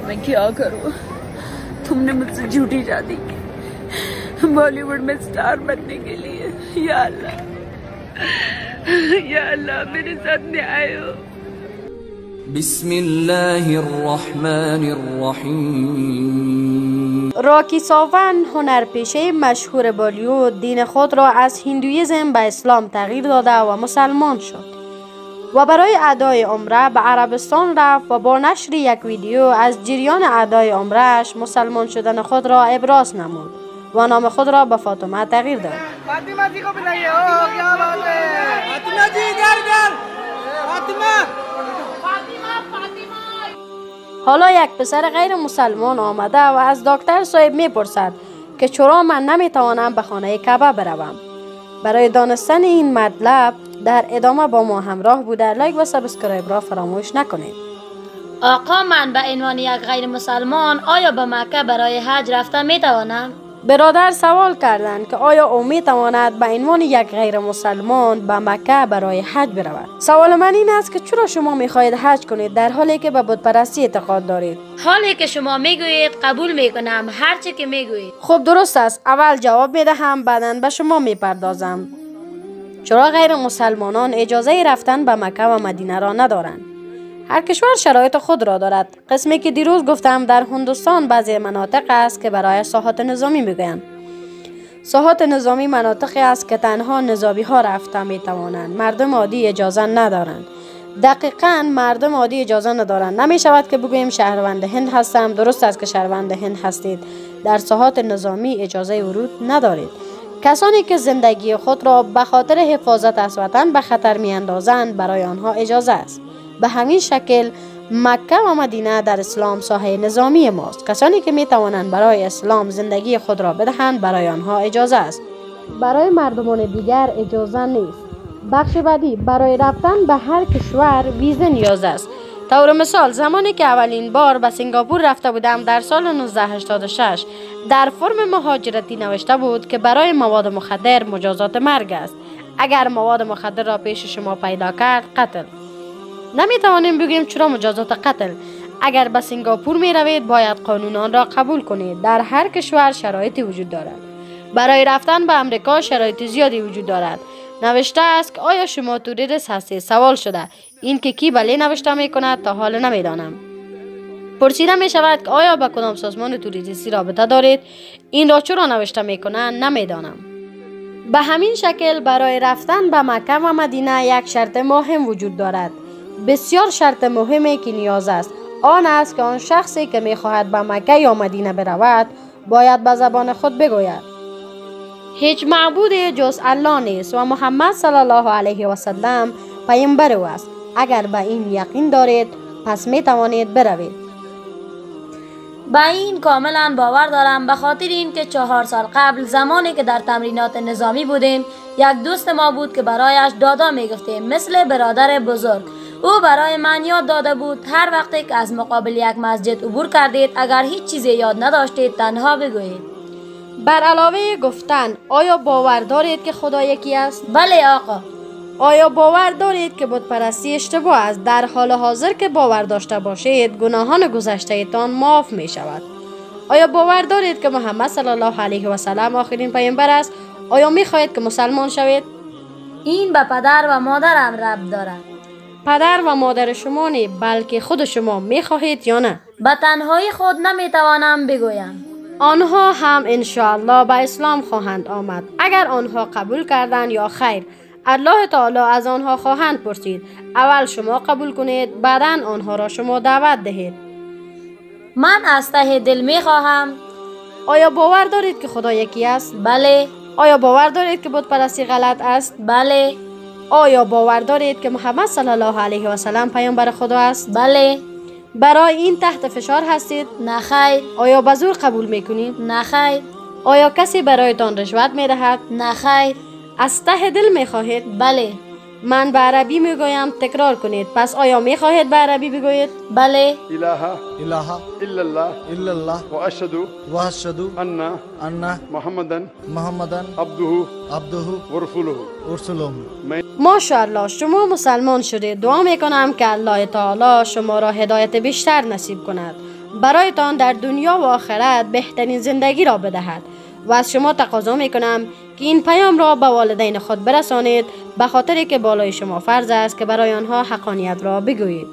मैं क्या करूं? तुमने मुझसे झूठी शादी की बॉलीवुड में स्टार बनने के लिए। या अल्लाह मेरे साथ न्याय हो। बिस्मिल्लाहिर्रहमानिर्रहीम. راکی ساون هنرپیشه مشهور بالیوود دین خود را از هندویزم به اسلام تغییر داده و مسلمان شد و برای ادای عمره به عربستان رفت و با نشر یک ویدیو از جریان ادای عمرهش مسلمان شدن خود را ابراز نمود و نام خود را به فاطمه تغییر داد. فاطمه جی کو بلائیے او کیا بات ہے؟ فاطمه جی ادھر فاطمه. حالا یک پسر غیر مسلمان آمده و از دکتر صاحب میپرسد که چرا من نمیتوانم به خانه کعبه بروم. برای دانستن این مطلب در ادامه با ما همراه بوده. لایک و سابسکرایب را فراموش نکنید. آقا من به عنوان یک غیر مسلمان آیا به مکه برای حج رفتن میتوانم؟ برادر سوال کردند که آیا او میتواند به عنوان یک غیر مسلمان به مکه برای حج برود. سوال من این است که چرا شما میخواهید حج کنید در حالی که به بت پرستی اعتقاد دارید؟ حالی که شما میگویید قبول میکنم هر چی که میگویید. خب درست است. اول جواب میدهم بعداً به شما میپردازم. چرا غیر مسلمانان اجازه رفتن به مکه و مدینه را ندارند؟ هر کشور شرایط خود را دارد. قسمی که دیروز گفتم در هندوستان بعضی مناطق است که برای ساحات نظامی میگویند. ساحات نظامی مناطقی است که تنها نظامی ها رفته می توانند. مردم عادی اجازه ندارند. دقیقاً مردم عادی اجازه ندارند. نمی شود که بگوییم شهروند هند هستم. درست است که شهروند هند هستید. در ساحات نظامی اجازه ورود ندارید. کسانی که زندگی خود را به خاطر حفاظت از وطن به خطر می اندازند برای آنها اجازه است. به همین شکل مکه و مدینه در اسلام ساحه نظامی ماست. کسانی که می توانند برای اسلام زندگی خود را بدهند برای آنها اجازه است. برای مردمان دیگر اجازه نیست. بخش بعدی برای رفتن به هر کشور ویزا نیاز است. طور مثال زمانی که اولین بار به سنگاپور رفته بودم در سال 1986 در فرم مهاجرتی نوشته بود که برای مواد مخدر مجازات مرگ است. اگر مواد مخدر را پیش شما پیدا کرد قتل. نمی توانیم بگیم چرا مجازات قتل. اگر به سنگاپور می روید باید قانون آن را قبول کنید. در هر کشور شرایطی وجود دارد. برای رفتن به امریکا شرایط زیادی وجود دارد. نوشته است که آیا شما توریست هستید؟ سوال شده. این که کی بله نوشته می کند تا حال نمی دانم. پرسیده می شود که آیا با کدام سازمان توریستی رابطه دارید؟ این را چرا نوشته می کنند نمی دانم. به همین شکل برای رفتن به مکه و مدینه یک شرط مهم وجود دارد. بسیار شرط مهمی که نیاز است. آن است که آن شخصی که می خواهد به مکه یا مدینه برود باید به زبان خود بگوید هیچ معبود جز الله نیست و محمد صلی الله علیه و سلم پیامبر او است. اگر به این یقین دارید پس می توانید بروید. به این کاملا باور دارم. به خاطر این که 4 سال قبل زمانی که در تمرینات نظامی بودیم یک دوست ما بود که برایش دادا می گفتیم مثل برادر بزرگ. او برای من یاد داده بود هر وقتی که از مقابل یک مسجد عبور کردید اگر هیچ چیزی یاد نداشتید تنها بگویید. بر علاوه گفتن آیا باور دارید که خدا یکی است؟ بله آقا. آیا باور دارید که بت پرستی اشتباه است؟ در حال حاضر که باور داشته باشید گناهان گذشته تان معاف می شود. آیا باور دارید که محمد صلی الله علیه و سلم آخرین پیامبر است؟ آیا می خواهید که مسلمان شوید؟ این به پدر و مادرم ربط دارد. پدر و مادر شما نه بلکه خود شما می خواهید یا نه؟ به تنهایی خود نمی توانم بگویم. آنها هم انشاءالله به اسلام خواهند آمد. اگر آنها قبول کردند یا خیر الله تعالی از آنها خواهند پرسید. اول شما قبول کنید بعداً آنها را شما دعوت دهید. من از ته دل می خواهم. آیا باور دارید که خدا یکی است؟ بله. آیا باور دارید که بت پرستی غلط است؟ بله. آیا باور دارید که محمد صلی الله علیه و سلم پیامبر خدا است؟ بله. برای این تحت فشار هستید؟ نه خیر. آیا به زور قبول میکنید؟ نه خیر. آیا کسی برایتان رشوت میدهد؟ نه خیر. از ته دل میخواهید؟ بله. من به عربی میگویم تکرار کنید. پس آیا میخواهید به عربی بگویید؟ بله. اله الا الله و اشهد ان محمدن عبده و رسوله. ماشاءالله شما مسلمان شدید. دعا میکنم که الله تعالی شما را هدایت بیشتر نصیب کند. برایتان در دنیا و آخرت بهترین زندگی را بدهد و از شما تقاضا می کنم که این پیام را به والدین خود برسانید، به خاطر که بالای شما فرض است که برای آنها حقانیت را بگویید.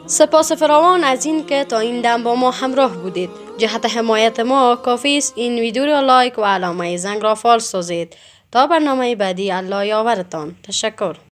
سپاس فراوان از این که تا این دم با ما همراه بودید. جهت حمایت ما کافی است این ویدیو را لایک و علامه زنگ را فال سازید. تا برنامه بعدی الله یاورتان. تشکر.